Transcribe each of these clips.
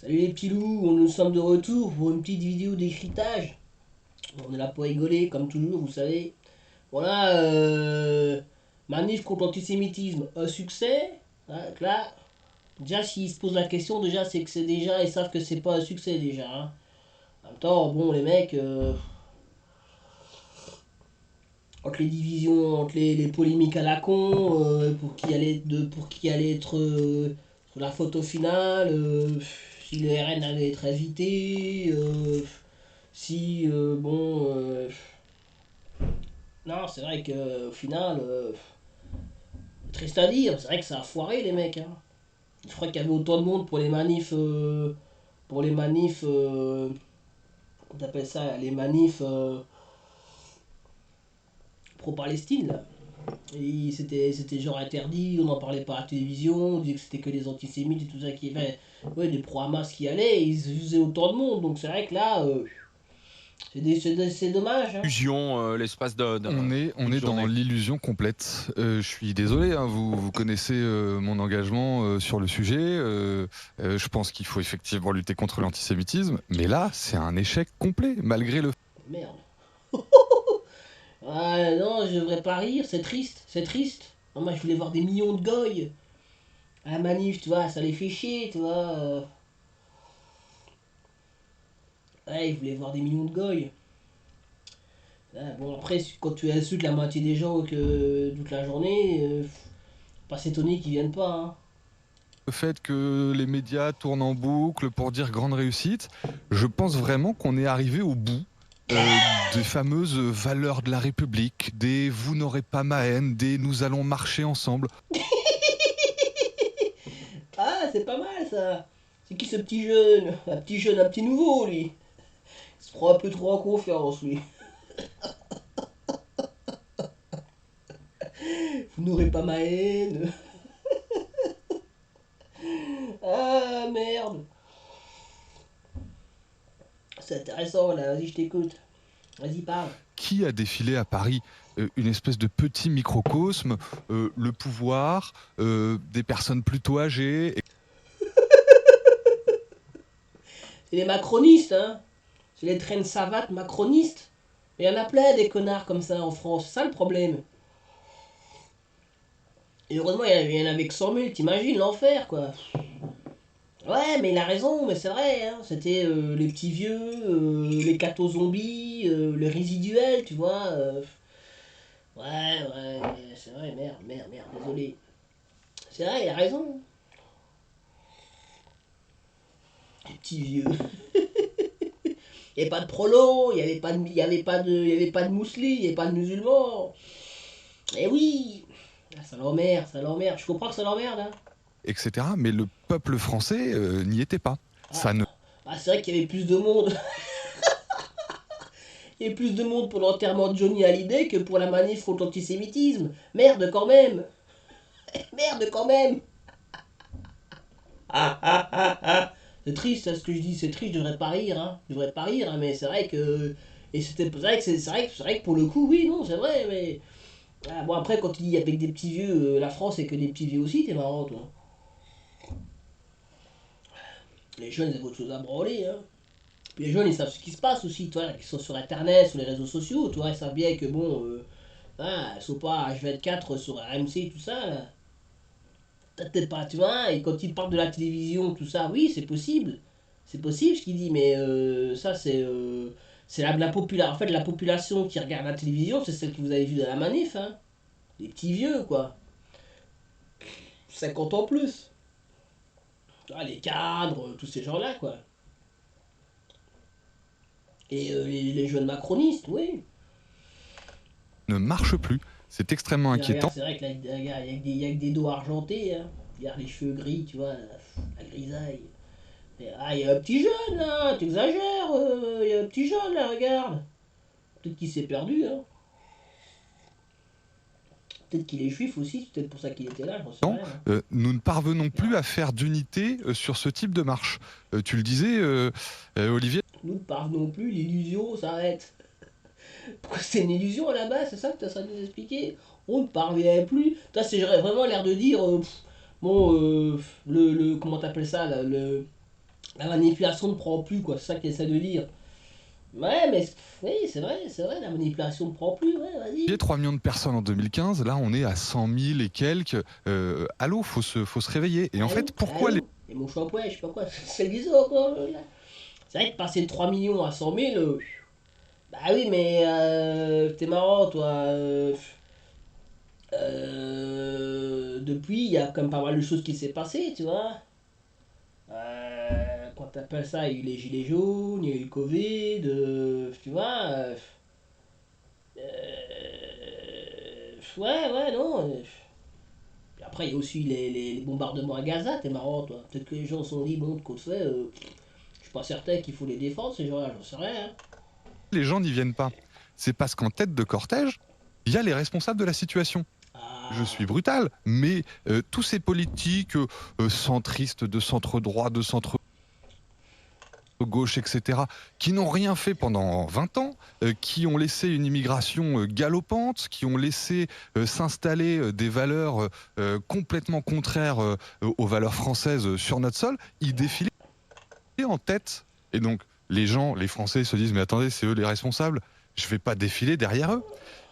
Salut les petits loups, nous sommes de retour pour une petite vidéo d'écritage. On est là pour rigoler, comme toujours, vous savez. Voilà, manif contre l'antisémitisme, un succès. Là, déjà, s'ils se posent la question, déjà, c'est que c'est déjà, ils savent que c'est pas un succès déjà, hein. En même temps, bon, les mecs, entre les divisions, entre les polémiques à la con, pour qui allait être sur la photo finale, si le RN allait être invité, si, bon, non, c'est vrai que au final, triste à dire, c'est vrai que ça a foiré les mecs, hein. Je crois qu'il y avait autant de monde pour les manifs, comment t'appelles ça, les manifs pro-Palestine là. Et c'était genre interdit, on n'en parlait pas à la télévision, on disait que c'était que les antisémites et tout ça qui. Enfin, ouais, des pro-Hamas qui allaient, et ils faisaient autant de monde, donc c'est vrai que là, c'est dommage, hein. Illusion l'espace On d'une est dans journée. l'illusion complète. Je suis désolé, hein, vous connaissez mon engagement sur le sujet. Je pense qu'il faut effectivement lutter contre l'antisémitisme, mais là, c'est un échec complet, malgré le. Merde. Ah non, je devrais pas rire, c'est triste, c'est triste. Non, moi je voulais voir des millions de goy à la manif, tu vois, ça les fait chier, tu vois. Ouais, ils voulaient voir des millions de goy. Ah, bon, après, quand tu insultes la moitié des gens que toute la journée, pas s'étonner qu'ils viennent pas, hein. Le fait que les médias tournent en boucle pour dire grande réussite, je pense vraiment qu'on est arrivé au bout des fameuses valeurs de la République, des vous n'aurez pas ma haine, des nous allons marcher ensemble. Ah, c'est pas mal ça. C'est qui ce petit jeune? Un petit jeune, un petit nouveau, lui. Il se prend un peu trop en confiance, lui. Vous n'aurez pas ma haine. Ah, merde. C'est intéressant, là. Vas-y, je t'écoute. Vas-y, parle. Qui a défilé à Paris? Une espèce de petit microcosme, le pouvoir, des personnes plutôt âgées. C'est les macronistes, hein. C'est les traînes savates macronistes. Mais il y en a plein des connards comme ça en France. C'est ça le problème. Et heureusement, il y en avait que 100 000. T'imagines l'enfer, quoi. Ouais, mais il a raison, mais c'est vrai, hein. C'était les petits vieux, les cathos zombies, les résiduels, tu vois. Ouais, ouais, c'est vrai, merde, merde, merde, désolé. C'est vrai, il a raison. Les petits vieux. Il n'y avait pas de prolo, il n'y avait pas de, il y avait pas de, il y avait pas de mousselis, il n'y avait pas de musulmans. Eh oui. Ah, ça l'emmerde, ça l'emmerde. Je comprends que ça l'emmerde, hein. Etc. Mais le peuple français n'y était pas. Ah, Ça ne ah, c'est vrai qu'il y avait plus de monde. Il y avait plus de monde pour l'enterrement de Johnny Hallyday que pour la manif contre l'antisémitisme. Merde quand même. Merde quand même. Ah ah ah ah. C'est triste, hein, ce que je dis, c'est triste, je devrais pas rire, hein. Je devrais pas rire, hein, mais c'est vrai que. Et c'est vrai que c'est vrai que pour le coup, oui, non, c'est vrai, mais. Ah, bon, après, quand tu dis avec des petits vieux, la France c'est que des petits vieux aussi, t'es marrant, toi. Les jeunes, ils ont autre chose à branler, hein. Puis les jeunes, ils savent ce qui se passe aussi, toi, ils sont sur internet, sur les réseaux sociaux, toi, ils savent bien que bon. Ils sont pas H24 sur RMC, tout ça, là. Peut-être pas, tu vois, et quand ils parlent de la télévision, tout ça, oui, c'est possible. C'est possible ce qu'il dit, mais ça, c'est en fait, la population qui regarde la télévision, c'est celle que vous avez vue dans la manif, hein. Les petits vieux, quoi. 50 ans plus. Ah, les cadres, tous ces gens-là, quoi. Et les jeunes macronistes, oui. marche plus. C'est extrêmement Puis regarde, inquiétant. c'est vrai que là, regarde, il y a que des dos argentés, hein. Regarde les cheveux gris, tu vois, la grisaille. Ah, il y a un petit jeune là, t'exagères, il y a un petit jeune là, regarde. Peut-être qu'il s'est perdu, hein. Peut-être qu'il est juif aussi, c'est peut-être pour ça qu'il était là, j'en sais rien, hein. Nous ne parvenons plus à faire d'unité sur ce type de marche. Tu le disais, Olivier. Nous ne parvenons plus, l'illusion s'arrête. Pourquoi c'est une illusion à la base, c'est ça que tu as ça de nous expliquer? On ne parvient plus. Toi, c'est vraiment l'air de dire, bon, comment t'appelles ça, là, La manipulation ne prend plus, quoi, c'est ça qu'il essaie de dire. Ouais, mais oui, c'est vrai, la manipulation ne prend plus, ouais, Il y a vas-y. 3 millions de personnes en 2015, là on est à 100 000 et quelques. Allô, faut se réveiller. Et en fait, Allô, pourquoi les allô, et mon shampoing, je sais pas quoi, c'est le guiso encore, là. C'est vrai que passer de 3 millions à 100 000, bah oui, mais t'es marrant, toi. Depuis, il y a quand même pas mal de choses qui s'est passé, tu vois. Quand t'appelles ça, il y a eu les gilets jaunes, il y a eu le Covid, tu vois. Ouais, ouais, non. Après, il y a aussi les bombardements à Gaza, t'es marrant, toi. Peut-être que les gens se sont dit, bon, de côté fait, je suis pas certain qu'il faut les défendre, ces gens-là, j'en sais rien, hein. gens n'y viennent pas? C'est parce qu'en tête de cortège, il y a les responsables de la situation. Je Ah, suis brutal, mais tous ces politiques centristes, de centre droit, de centre gauche, etc., qui n'ont rien fait pendant 20 ans, qui ont laissé une immigration galopante, qui ont laissé s'installer des valeurs complètement contraires aux valeurs françaises sur notre sol, ils défilaient en tête. Et donc, les gens, les Français se disent, mais attendez, c'est eux les responsables, je ne vais pas défiler derrière eux.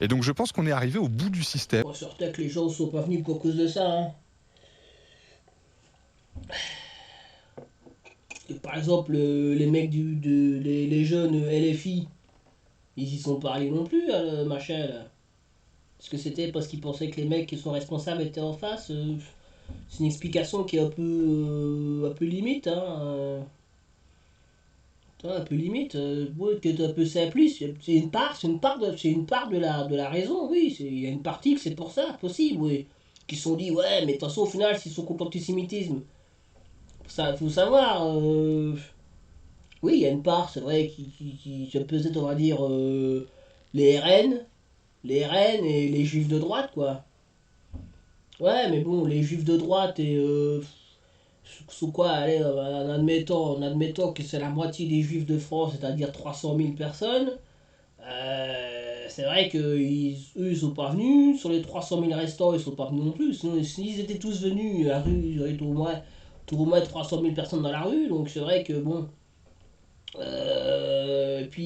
Et donc, je pense qu'on est arrivé au bout du système. bon, certain que les gens sont pas venus pour cause de ça, hein. Et par exemple, les mecs les jeunes LFI, ils y sont pas allés non plus, le machin, là. Est-ce que c'était parce qu'ils pensaient que les mecs qui sont responsables étaient en face? C'est une explication qui est un peu limite, hein. Un peu limite, ouais, qui est un peu simpliste. C'est une part de la raison, oui. Il y a une partie que c'est pour ça, possible, oui. Qui se sont dit, ouais, mais de toute façon, au final, s'ils sont contre l'antisémitisme, ça, faut savoir. Oui, il y a une part, c'est vrai, qui peut-être, on va dire, les RN, les RN et les juifs de droite, quoi. Ouais, mais bon, les juifs de droite et sous quoi, allez, en admettant que c'est la moitié des juifs de France, c'est-à-dire 300 000 personnes, c'est vrai qu'eux, ils sont pas venus. Sur les 300 000 restants, ils sont pas venus non plus. Sinon, s'ils étaient tous venus, la rue, il y aurait au moins 300 000 personnes dans la rue. Donc c'est vrai que bon. Voilà, tu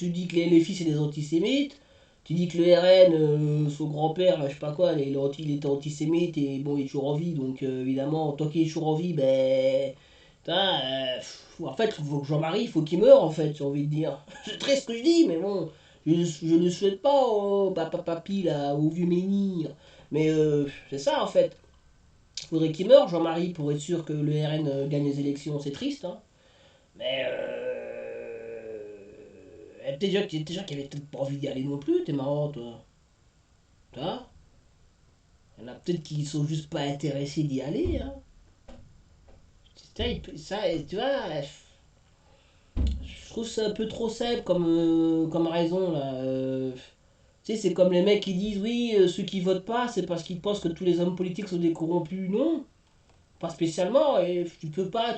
dis que les filles c'est des antisémites, tu dis que le RN, son grand-père, là, je sais pas quoi, il était antisémite et bon, il est toujours en vie, donc évidemment, tant qu'il est toujours en vie, ben. Putain, en fait, faut que Jean-Marie, il faut qu'il meure, en fait, j'ai envie de dire. C'est triste ce que je dis, mais bon, je ne souhaite pas au papa papi, là, au vieux menhir. Mais c'est ça, en fait. Il faudrait qu'il meure, Jean-Marie, pour être sûr que le RN gagne les élections. C'est triste, hein. Mais il y a peut-être des gens qui avaient peut-être pas envie d'y aller non plus. T'es marrant, toi. Tu vois. Il y en a peut-être qui sont juste pas intéressés d'y aller, hein. Ça, tu vois, je trouve ça un peu trop simple comme raison, là. Tu sais, c'est comme les mecs qui disent, oui, ceux qui votent pas, c'est parce qu'ils pensent que tous les hommes politiques sont des corrompus. Non, pas spécialement. Et tu peux pas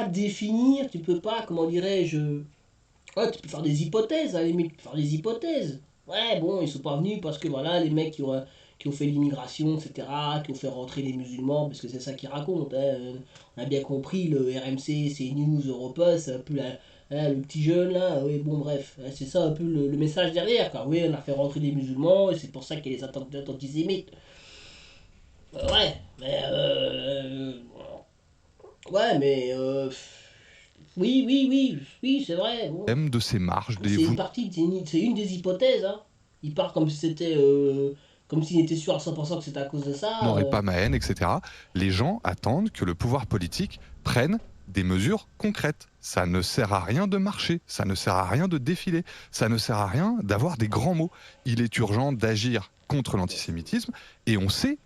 définir, tu peux pas, comment dirais-je, ouais, tu peux faire des hypothèses, à la limite, tu peux faire des hypothèses. Ouais, bon, ils sont pas venus parce que voilà, les mecs qui ont fait l'immigration, etc., qui ont fait rentrer les musulmans, parce que c'est ça qu'ils racontent, hein. On a bien compris, le RMC, c'est News, Europa, c'est un peu hein, le petit jeune là, oui, bon, bref, c'est ça un peu le message derrière, quoi. Oui, on a fait rentrer les musulmans et c'est pour ça qu'il y a les attentats antisémites. Ouais, mais ouais, mais oui, oui, oui, oui, c'est vrai. Bon. De ces marges, C'est une partie, c'est une des hypothèses. Hein. Il part comme si c'était, comme s'il était sûr à 100% que c'était à cause de ça. n'aurez pas ma haine, etc. Les gens attendent que le pouvoir politique prenne des mesures concrètes. Ça ne sert à rien de marcher, ça ne sert à rien de défiler, ça ne sert à rien d'avoir des grands mots. Il est urgent d'agir contre l'antisémitisme et on sait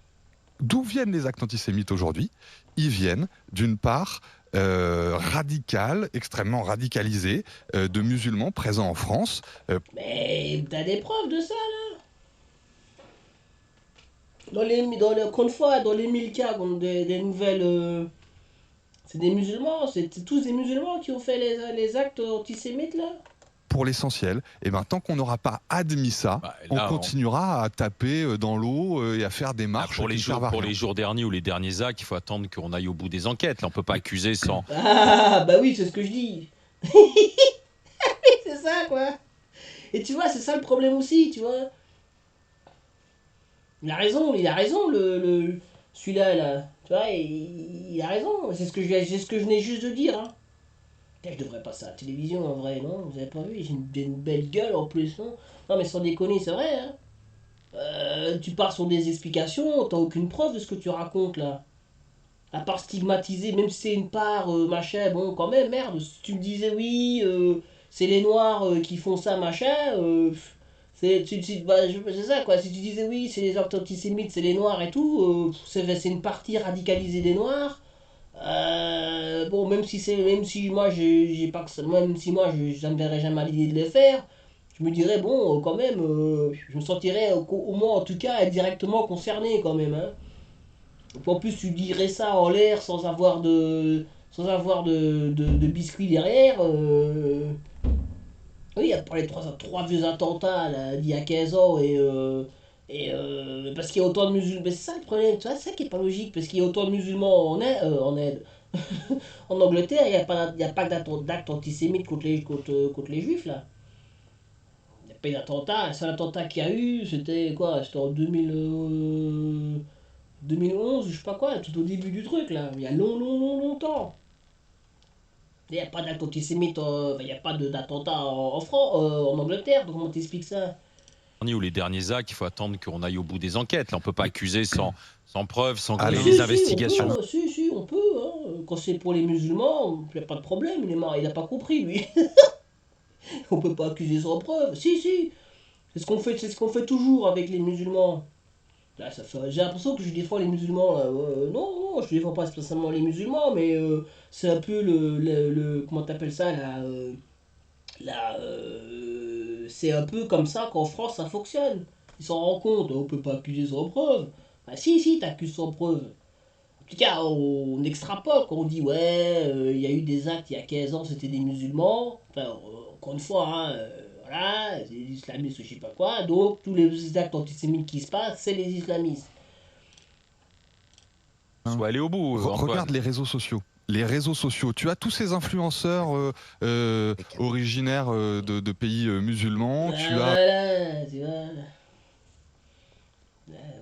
d'où viennent les actes antisémites aujourd'hui. Ils viennent d'une part radicale, extrêmement radicalisée, de musulmans présents en France. Mais t'as des preuves de ça là. Encore une fois, dans les 1000 cas, des nouvelles. C'est des musulmans, c'est tous des musulmans qui ont fait les actes antisémites là. pour l'essentiel. Et ben tant qu'on n'aura pas admis ça, Bah, on là, continuera à taper dans l'eau et à faire des Ah, marches pour les qui servent à jours rien. derniers ou les derniers actes, il faut attendre qu'on aille au bout des enquêtes. Là, on peut pas accuser sans. Ah, bah oui, c'est ce que je dis. C'est ça, quoi. Et tu vois, c'est ça le problème aussi, tu vois. Il a raison, celui-là, là. Tu vois, il a raison. C'est ce que je venais juste de dire, hein. Putain, je devrais passer à la télévision, en vrai, non? Vous avez pas vu? J'ai une belle gueule, en plus, non? Non, mais sans déconner, c'est vrai, hein. Tu pars sur des explications, t'as aucune preuve de ce que tu racontes, là. À part stigmatiser, même si c'est une part, machin, bon, quand même, merde, si tu me disais oui, c'est les noirs qui font ça, machin, c'est ça, quoi. Si tu disais oui, c'est les actes antisémites, c'est les noirs et tout, c'est une partie radicalisée des noirs. Bon, même si moi, j'ai pas que ça, même si moi, ça me verrait jamais à l'idée de le faire, je me dirais, bon, quand même, je me sentirais au moins, en tout cas, indirectement concerné, quand même, hein. En plus, tu dirais ça en l'air sans avoir de biscuit derrière. Oui, il y a parlé de trois vieux attentats là, d'il y a 15 ans parce qu'il y a autant de musulmans. Mais c'est ça le problème, tu vois, c'est ça qui est pas logique. Parce qu'il y a autant de musulmans en aide. En Angleterre, il y a pas d'acte antisémite contre les juifs là. Il n'y a pas eu d'attentat. Le seul attentat qu'il y a eu, c'était quoi? C'était en 2011, je sais pas quoi, tout au début du truc là, il y a longtemps. Il n'y a pas d'acte antisémite, il n'y a pas d'attentat en France, en Angleterre, donc comment t'expliques ça? Ou les derniers actes, il faut attendre qu'on aille au bout des enquêtes. Là, on peut pas accuser sans preuve, sans que Alors, les Si, on investigations. peut, si, on peut. Hein. Quand c'est pour les musulmans, il n'y a pas de problème, il a pas compris lui. On peut pas accuser sans preuve. Si, c'est ce qu'on fait toujours avec les musulmans. Là, j'ai l'impression que je défends les musulmans. Là. Non, je défends pas spécialement les musulmans, mais c'est un peu comment t'appelles ça là, c'est un peu comme ça qu'en France ça fonctionne. Ils s'en rendent compte, on peut pas accuser sans preuve. Bah si, t'accuses sans preuve. En tout cas, on extrapole quand on dit ouais, il y a eu des actes il y a 15 ans, c'était des musulmans. Enfin, encore une fois, hein, voilà, c'est les islamistes ou je sais pas quoi. Donc, tous les actes antisémites qui se passent, c'est les islamistes. Soit aller au bout, regarde Antoine. les réseaux sociaux. Les réseaux sociaux, tu as tous ces influenceurs originaires de pays musulmans, tu as Voilà, tu vois.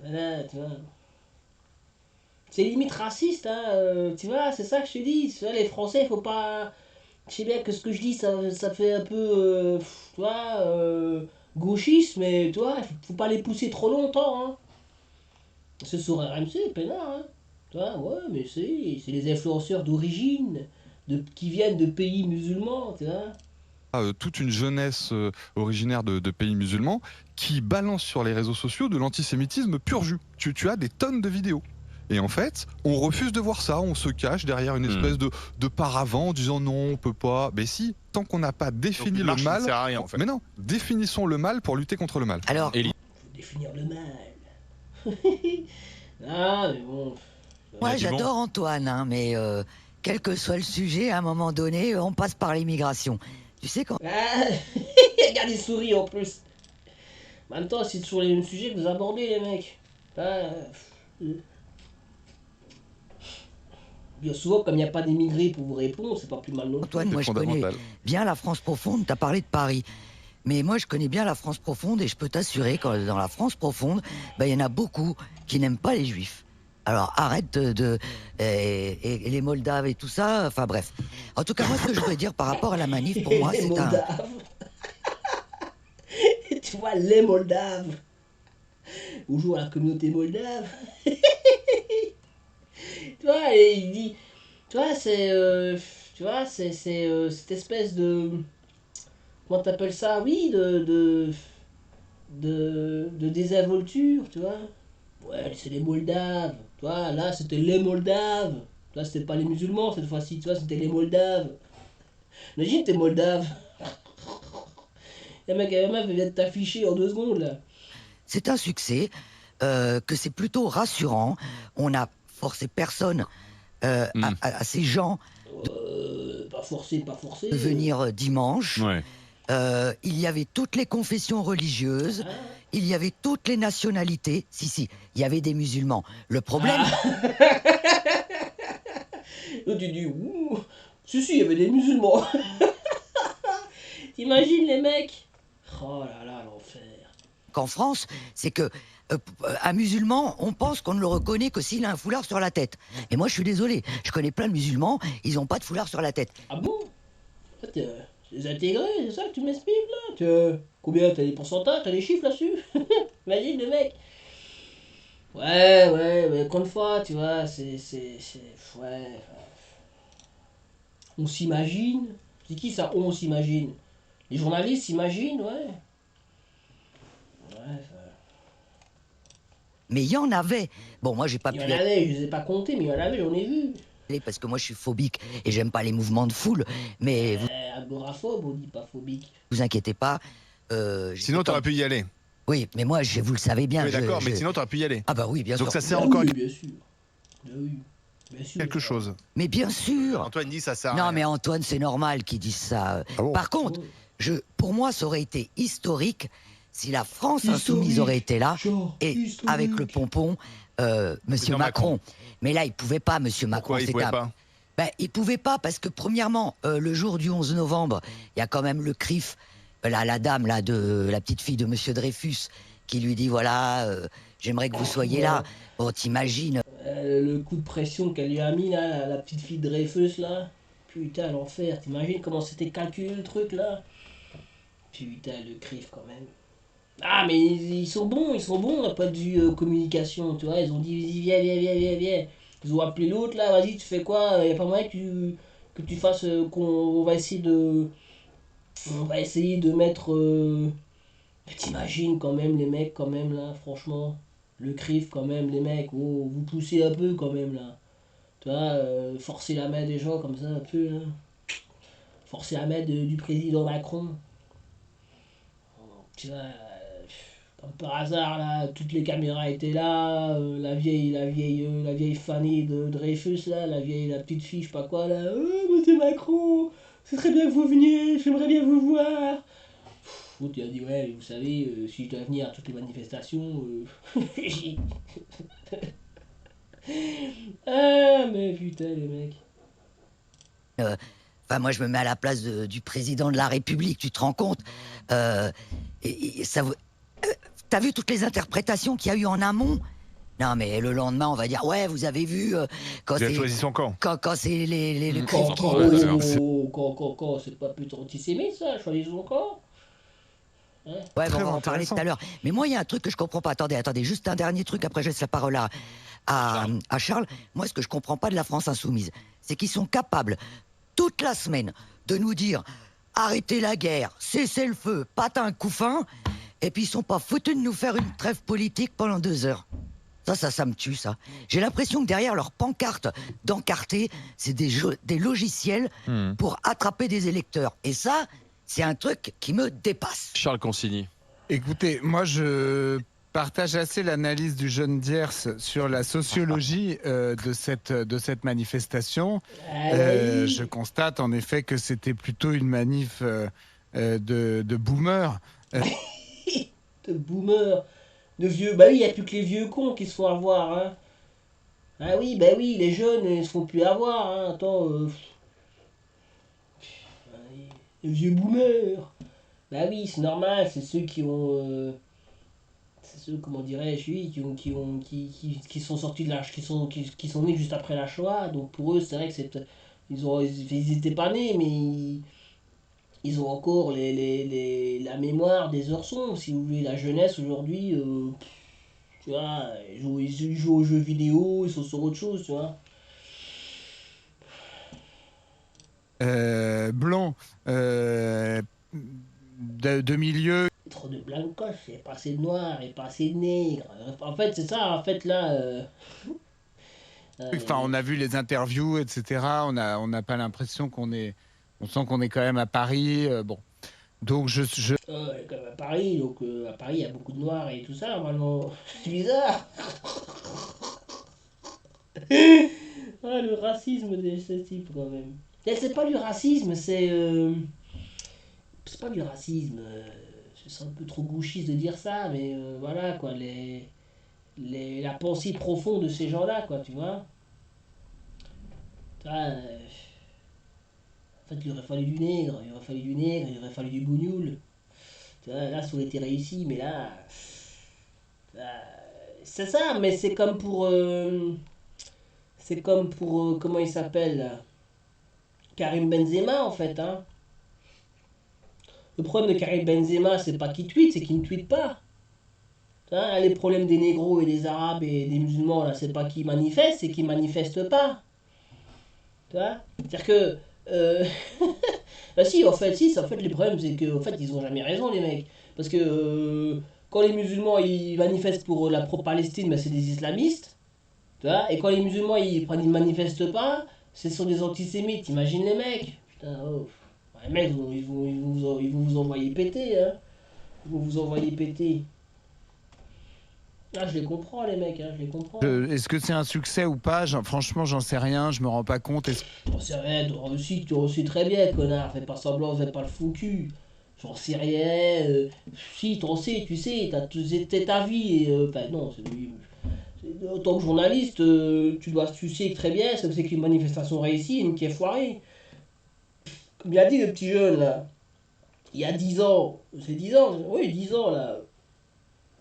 Voilà, tu vois. C'est limite raciste, hein, tu vois, c'est ça que je te dis. Tu vois, les Français, faut pas. Je sais bien que ce que je dis, ça fait un peu, tu vois, gauchiste, mais tu vois, faut pas les pousser trop longtemps, hein. C'est sur RMC, peinard, hein. Tu vois, ouais, mais c'est les influenceurs d'origine, qui viennent de pays musulmans, tu vois. toute une jeunesse originaire de pays musulmans qui balance sur les réseaux sociaux de l'antisémitisme pur jus. Tu as des tonnes de vidéos. Et en fait, on refuse de voir ça, on se cache derrière une espèce de paravent en disant non, on peut pas. Mais si, tant qu'on n'a pas défini le marche, ça ne mal. sert à rien, en fait. Mais non, définissons le mal pour lutter contre le mal. Alors, Et Faut définir le mal. Ah, mais bon. moi dit bon. j'adore Antoine, hein, mais quel que soit le sujet, à un moment donné, on passe par l'immigration. Tu sais quand... Ah, regarde, il sourit en plus. En même temps, c'est toujours les mêmes sujets que vous abordez, les mecs. Ah, bien souvent, comme il n'y a pas d'émigrés pour vous répondre, c'est pas plus mal non plus. Antoine, C'est moi je connais fondamental. bien la France profonde, t'as parlé de Paris. Mais moi je connais bien la France profonde et je peux t'assurer que dans la France profonde, il y en a beaucoup qui n'aiment pas les juifs. Alors arrête et les Moldaves et tout ça, enfin bref. En tout cas, moi ce que je voudrais dire par rapport à la manif, pour moi Les c'est un... Moldaves. Tu vois, les Moldaves. Bonjour à la communauté moldave. Tu vois, et il dit. Tu vois, c'est cette espèce de. Comment t'appelles ça? Oui, de désinvolture, tu vois. Ouais, c'est les Moldaves. Tu vois, là, c'était les Moldaves. Là, c'était pas les musulmans cette fois-ci, tu vois, c'était les Moldaves. Imagine, t'es Moldave. Et mec, la meuf vient de t'afficher en 2 secondes, là. C'est un succès, que c'est plutôt rassurant. On n'a forcé personne à ces gens Pas forcé. de venir dimanche. Ouais. il y avait toutes les confessions religieuses, Ah. il y avait toutes les nationalités. Si, il y avait des musulmans. Le problème, Là, tu dis, ouh, si, il y avait des musulmans. T'imagines les mecs? Oh là là, l'enfer. qu'en France, c'est que un musulman, on pense qu'on ne le reconnaît que s'il a un foulard sur la tête. Et moi, je suis désolé, je connais plein de musulmans, ils n'ont pas de foulard sur la tête. Ah bon? En fait, les intégrés, c'est ça que tu m'expliques là? Combien t'as des pourcentages, t'as des chiffres là-dessus? Imagine le mec. Ouais, mais encore une fois, tu vois, ouais. On s'imagine. C'est qui ça, on s'imagine? Les journalistes s'imaginent, ouais. Ouais, Mais il y en avait. Bon, moi, j'ai pas il pu y en avait, je les ai pas comptés, mais il y en avait, j'en ai vu. aller parce que moi, je suis phobique et j'aime pas les mouvements de foule. Mais vous Agoraphobe, on dit pas phobique. vous inquiétez pas. Sinon, j'étais t'aurais pas- pu y aller. Oui, mais moi, vous le savez bien. Oui, d'accord, mais je- sinon, t'aurais pu y aller. Ah bah oui, bien Donc sûr. ça sert Ah encore oui, à bien sûr. Ah oui, bien sûr. quelque chose. Mais bien sûr. Antoine dit ça sert à Non, rien. mais Antoine, c'est normal qu'ils disent ça. Ah bon Par contre, Oh. pour moi, ça aurait été historique si la France Historique. insoumise aurait été là Genre, et historique. avec le pompon, Monsieur Président Macron. Macron. Mais là, il pouvait pas, Monsieur Macron. Pourquoi il c'était pouvait un- pas? Ben, il pouvait pas parce que premièrement, le jour du 11 novembre, il y a quand même le CRIF, la dame là de la petite fille de Monsieur Dreyfus, qui lui dit voilà, j'aimerais que vous soyez là. Bon, t'imagines. Le coup de pression qu'elle lui a mis là, la petite fille de Dreyfus là. Putain, l'enfer. T'imagines comment c'était calculé le truc là? Putain, le CRIF quand même. Ah, mais ils sont bons d'un point de vue communication, tu vois. Ils ont dit, viens. Ils ont appelé l'autre là, vas-y, tu fais quoi? Y a pas moyen que tu fasses. On va essayer de. On va essayer de mettre. Mais t'imagines quand même les mecs, quand même là, franchement. Le CRIF, quand même, les mecs. Oh, vous poussez un peu quand même là. Tu vois, forcer la main des gens comme ça un peu là. Forcer la main du président Macron. Tu vois, comme par hasard là, toutes les caméras étaient là, la vieille Fanny de Dreyfus là, la petite fille, je sais pas quoi là, oh, monsieur Macron, c'est très bien que vous veniez, j'aimerais bien vous voir. L'autre il a dit ouais, vous savez, si je dois venir à toutes les manifestations, ah mais putain les mecs. Enfin, moi, je me mets à la place du président de la République, tu te rends compte ça, t'as vu toutes les interprétations qu'il y a eu en amont? Non, mais le lendemain, on va dire, ouais, vous avez vu, quand Il a c'est choisi son camp. quand c'est le Quand, CRIF qui quand, pose- c'est pas plutôt antisémite ça, choisissons encore. Ouais, Très bon, on va en parler intéressant. tout à l'heure. Mais moi, il y a un truc que je comprends pas. Attendez, juste un dernier truc, après je laisse la parole à Charles. Moi, ce que je comprends pas de la France insoumise, c'est qu'ils sont capables, toute la semaine, de nous dire arrêtez la guerre, cessez le feu, patin, couffin, et puis ils sont pas foutus de nous faire une trêve politique pendant 2 heures. Ça me tue, ça. J'ai l'impression que derrière leur pancarte d'encarté, c'est des logiciels pour attraper des électeurs. Et ça, c'est un truc qui me dépasse. Charles Consigny. Écoutez, moi je partage assez l'analyse du jeune Diers sur la sociologie de cette manifestation. Ah oui. Je constate en effet que c'était plutôt une manif de boomers. De boomers, de vieux. Bah oui, il n'y a plus que les vieux cons qui se font avoir. Hein. Ah oui, bah oui, les jeunes, ils se font plus avoir. Hein. Attends. Les vieux boomers. Bah oui, c'est normal, c'est ceux qui ont. C'est ceux, comment dirais-je, oui, qui sont sortis de la. Qui sont nés juste après la Shoah. Donc pour eux, c'est vrai que c'est. Ils étaient pas nés, mais. Ils ont encore la mémoire des heures sombres, si vous voulez. La jeunesse aujourd'hui, tu vois, ils jouent aux jeux vidéo, ils sont sur autre chose, tu vois. Blanc de milieu. Trop de blancos, il n'y a pas assez de noirs, il n'y a pas assez de nègres. En fait, c'est ça, en fait, là. Enfin, on a vu les interviews, etc. On n'a pas l'impression on sent qu'on est quand même à Paris. Bon, donc Comme à Paris, donc à Paris, il y a beaucoup de noirs et tout ça, normalement. C'est bizarre. Ah, le racisme de ce type, quand même. C'est pas du racisme, c'est pas du racisme, c'est un peu trop gauchiste de dire ça, mais voilà quoi, la pensée profonde de ces gens-là, quoi, tu vois. Tu vois, en fait, il aurait fallu du nègre, il aurait fallu du bougnoul. Tu vois, là, ça aurait été réussi, mais là, euh, c'est ça, mais c'est comme pour, comment il s'appelle, là, Karim Benzema, en fait, hein. Le problème de Karim Benzema, c'est pas qu'il tweet, c'est qu'il ne tweet pas. Hein, les problèmes des négros et des arabes et des musulmans, là, c'est pas qu'ils manifestent, c'est qu'ils manifestent pas. Tu vois? C'est-à-dire que. Bah si, en fait, si, en fait, le problème, c'est que, en fait, ils ont jamais raison, les mecs. Parce que quand les musulmans, ils manifestent pour la pro-Palestine, bah, c'est des islamistes. Tu vois? Et quand les musulmans, ils manifestent pas, ce sont des antisémites. Imagine les mecs. Putain, oh. Les mecs, ils vont vous envoyer péter, hein. Ils vont vous envoyer péter. Ah, je les comprends, les mecs, hein, je les comprends. Est-ce que c'est un succès ou pas? Franchement, j'en sais rien, je me rends pas compte. J'en sais rien, tu réussis très bien, connard. Fais pas semblant, fais pas le fou cul. J'en sais rien. Si, t'en sais, tu sais, c'était ta vie. Et, enfin, non, en tant que journaliste, tu sais très bien ce que c'est qu'une manifestation réussie et une qui est foirée. Comme il a dit le petit jeune, là, il y a 10 ans, c'est 10 ans, oui, 10 ans, là,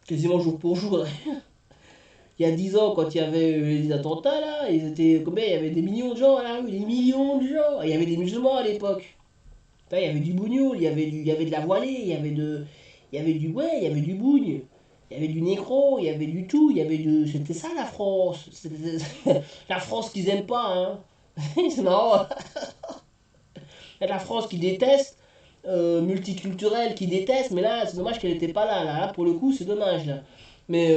quasiment jour pour jour. Il y a 10 ans, quand il y avait les attentats, là, ils étaient combien? Il y avait des millions de gens à la rue, des millions de gens. Et il y avait des musulmans à l'époque. Il y avait du bougnoul, il y avait de la voilée, il y avait du bougne, il y avait du négro, il y avait du tout, c'était ça la France. La France qu'ils aiment pas, hein. C'est marrant. La France qui déteste, multiculturelle qui déteste, mais là, c'est dommage qu'elle n'était pas là, là. Pour le coup, c'est dommage, là. Mais,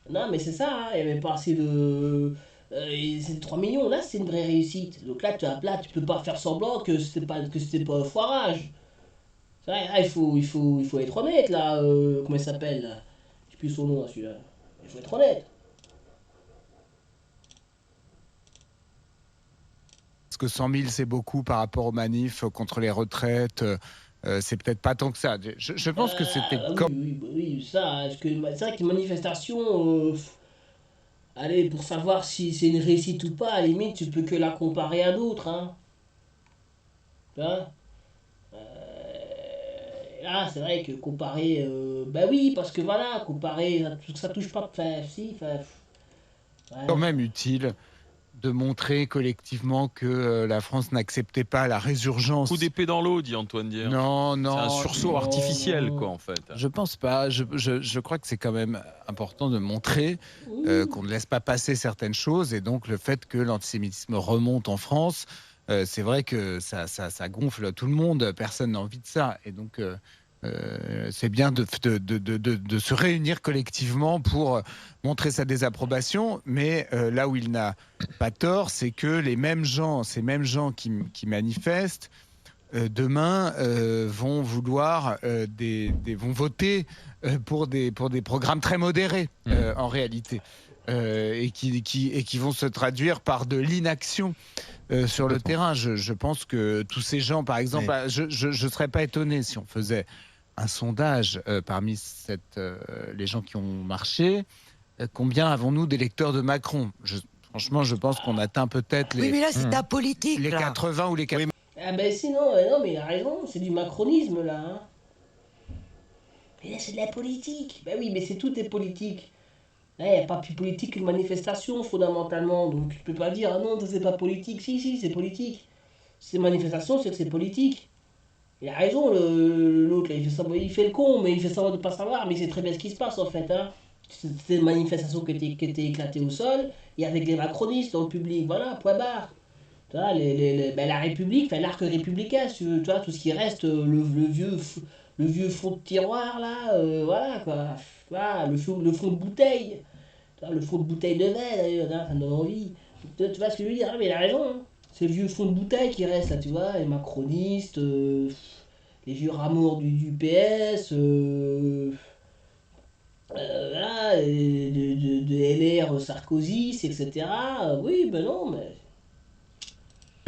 non, mais c'est ça, hein, il n'y avait pas assez de. C'est 3 millions, là, c'est une vraie réussite. Donc là, tu peux pas faire semblant que c'était pas un foirage. C'est vrai, là, il faut être honnête, là. Comment il s'appelle, là? Je sais plus son nom, là, celui-là. Il faut être honnête. Est-ce que 100 000 c'est beaucoup par rapport aux manifs contre les retraites? C'est peut-être pas tant que ça. Je pense que c'était Oui, ça, c'est vrai qu'une manifestation. Allez, pour savoir si c'est une réussite ou pas, à la limite, tu peux que la comparer à d'autres, hein. Tu vois? Là, c'est vrai que comparer. Bah oui, parce que voilà, comparer, ça touche pas. Enfin, si, enfin. quand Ouais. même utile de montrer collectivement que la France n'acceptait pas la résurgence. Coup d'épée dans l'eau, dit Antoine Dier. Non, C'est un non. sursaut artificiel, quoi, en fait. Je pense pas. Je crois que c'est quand même important de montrer qu'on ne laisse pas passer certaines choses. Et donc, le fait que l'antisémitisme remonte en France, c'est vrai que ça gonfle tout le monde. Personne n'a envie de ça. Et donc, c'est bien de se réunir collectivement pour montrer sa désapprobation. Mais là où il n'a pas tort, c'est que ces mêmes gens qui manifestent, demain vont vouloir vont voter pour des programmes très modérés en réalité et qui vont se traduire par de l'inaction sur le terrain. Je pense que tous ces gens, par exemple, je serais pas étonné si on faisait un sondage parmi les gens qui ont marché. Combien avons-nous d'électeurs de Macron? Franchement, je pense qu'on atteint peut-être Oui, mais là, c'est ta politique. les là. 80 ou les 80. Ah ben sinon, non, mais il a raison, c'est du macronisme, là, hein. Mais là, c'est de la politique. Ben oui, mais tout est politique. Là, il n'y a pas plus politique qu'une manifestation, fondamentalement. Donc, tu peux pas dire, ah non, ça, c'est pas politique. Si, c'est politique. C'est une manifestation, c'est que c'est politique. Il a raison, l'autre, là, il fait le con, mais il fait semblant de pas savoir, mais il sait très bien ce qui se passe, en fait, hein. C'est une manifestation qui était éclatée au sol, et avec les macronistes dans le public, voilà, point barre. Tu vois, ben, la République, enfin l'arc républicain, si tu veux, tu vois, tout ce qui reste, le vieux fond de tiroir, là, voilà, quoi. Voilà, le fond de bouteille. Tu vois, le fond de bouteille de verre, d'ailleurs, hein, ça me donne envie. Tu vois ce que je veux dire? Ah, mais il a raison, hein. C'est le vieux fond de bouteille qui reste, là, tu vois, les macronistes, les vieux ramours du PS, voilà, de LR Sarkozy, etc. Oui, ben non, mais.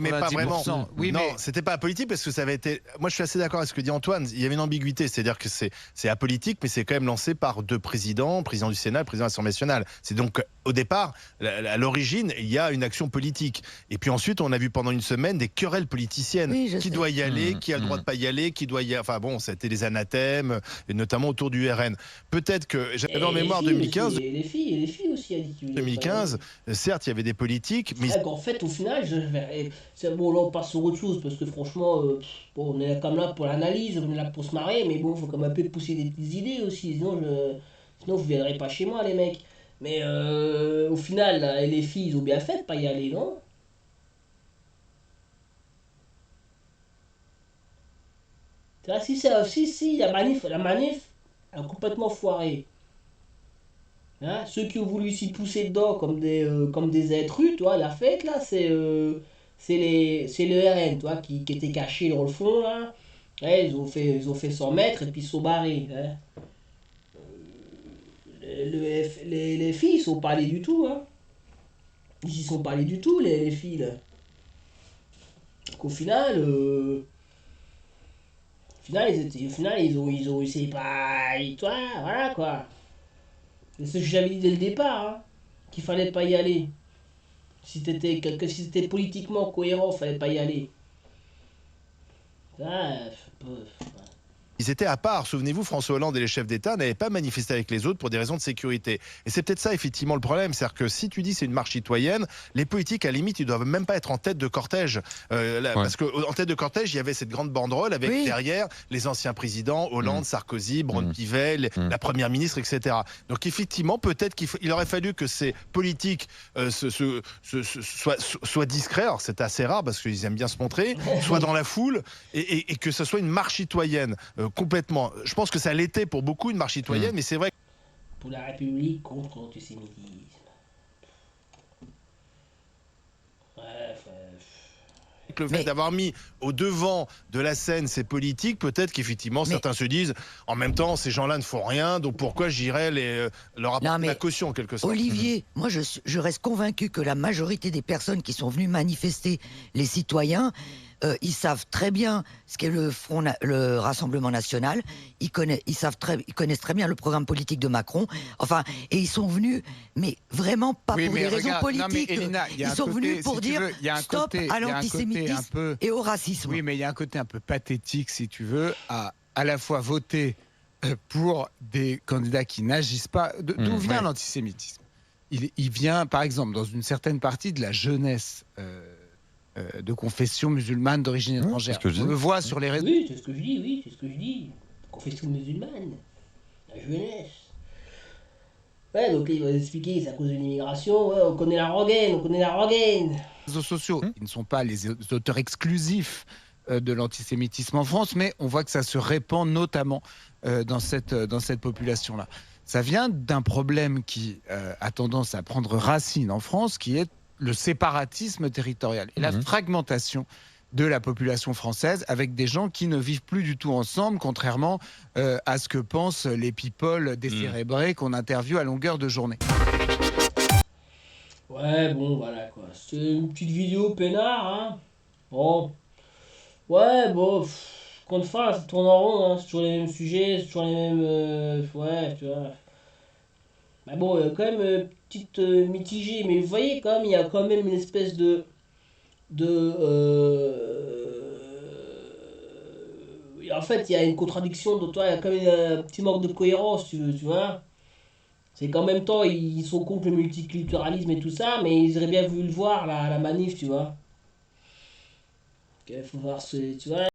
Mais pas vraiment. 90%. Oui, non, mais c'était pas apolitique parce que ça avait été. Moi, je suis assez d'accord avec ce que dit Antoine. Il y avait une ambiguïté, c'est-à-dire que c'est apolitique, mais c'est quand même lancé par deux présidents, le président du Sénat, le président de l'Assemblée nationale. C'est donc au départ, à l'origine, il y a une action politique. Et puis ensuite, on a vu pendant une semaine des querelles politiciennes. Oui, je Qui sais. doit y aller, qui a le droit de pas y aller, qui doit y. Enfin bon, ça a été des anathèmes, et notamment autour du RN. Peut-être que j'avais en mémoire 2015. Et les filles aussi, a dit qu'il voulait pas y 2015, aller. certes, il y avait des politiques, mais C'est vrai qu'en fait, au final, bon, là, on passe sur autre chose, parce que franchement, bon, on est quand même là pour l'analyse, on est là pour se marrer, mais bon, faut quand même un peu pousser des petites idées aussi, sinon vous viendrez pas chez moi, les mecs. Mais au final, là, les filles, ils ont bien fait de pas y aller, non? Tu vois, si, la manif a complètement foiré. Hein, ceux qui ont voulu s'y pousser dedans comme des intrus, toi, la fête, là, c'est le RN, toi, qui était caché dans le fond, là. Ouais, ils ont fait 100 mètres et puis ils sont barrés. Hein. Les filles, ils sont pas allées du tout, hein. Ils y sont pas allés du tout, les filles, là. Donc, au final, ils ont essayé pas. Toi, voilà, quoi. C'est ce que j'avais dit dès le départ, hein, qu'il fallait pas y aller. Si c'était politiquement cohérent, fallait pas y aller. Ah, ils étaient à part. Souvenez-vous, François Hollande et les chefs d'État n'avaient pas manifesté avec les autres pour des raisons de sécurité. Et c'est peut-être ça, effectivement, le problème. C'est-à-dire que si tu dis c'est une marche citoyenne, les politiques, à la limite, ils doivent même pas être en tête de cortège. Parce qu'en tête de cortège, il y avait cette grande banderole avec derrière les anciens présidents, Hollande, Sarkozy, Braun-Pivet, la première ministre, etc. Donc, effectivement, peut-être qu'il aurait fallu que ces politiques soient discrets. Alors, c'est assez rare parce qu'ils aiment bien se montrer, soient dans la foule et que ce soit une marche citoyenne. Complètement. Je pense que ça l'était pour beaucoup une marche citoyenne, mais c'est vrai. Pour la République contre l'antisémitisme. Bref. Le fait d'avoir mis au devant de la scène ces politiques, peut-être qu'effectivement certains se disent, en même temps, ces gens-là ne font rien, donc pourquoi j'irais leur apporter la caution en quelque sorte. Olivier, moi je reste convaincu que la majorité des personnes qui sont venues manifester, les citoyens, ils savent très bien ce qu'est le Rassemblement National. Ils connaissent très bien le programme politique de Macron. Enfin, et ils sont venus, mais vraiment pas pour des raisons politiques. Elina, ils sont venus pour dire stop à l'antisémitisme et au racisme. Oui, mais il y a un côté un peu pathétique, si tu veux, à la fois voter pour des candidats qui n'agissent pas. D'où vient l'antisémitisme? Il vient, par exemple, dans une certaine partie de la jeunesse de confession musulmane d'origine étrangère. On le voit sur les réseaux. Oui, c'est ce que je dis. Confession musulmane. La jeunesse. Ouais, donc il va expliquer, c'est à cause de l'immigration. Ouais, on connaît la rengaine. Les réseaux sociaux, ils ne sont pas les auteurs exclusifs de l'antisémitisme en France, mais on voit que ça se répand notamment dans cette population-là. Ça vient d'un problème qui a tendance à prendre racine en France, qui est le séparatisme territorial et la fragmentation de la population française avec des gens qui ne vivent plus du tout ensemble, contrairement à ce que pensent les people décérébrés qu'on interviewe à longueur de journée. Ouais, bon, voilà quoi. C'est une petite vidéo peinard, hein. Bon. Ouais, bon. Contre fin, ça tourne en rond, hein. C'est toujours les mêmes sujets, c'est toujours les mêmes. Ouais, tu vois. Mais bon, il y a quand même petite mitigée, mais vous voyez quand même, il y a quand même une espèce en fait, il y a une contradiction de toi, il y a quand même un petit manque de cohérence, tu vois. C'est qu'en même temps, ils sont contre le multiculturalisme et tout ça, mais ils auraient bien voulu le voir, la manif, tu vois. Il faut voir, tu vois.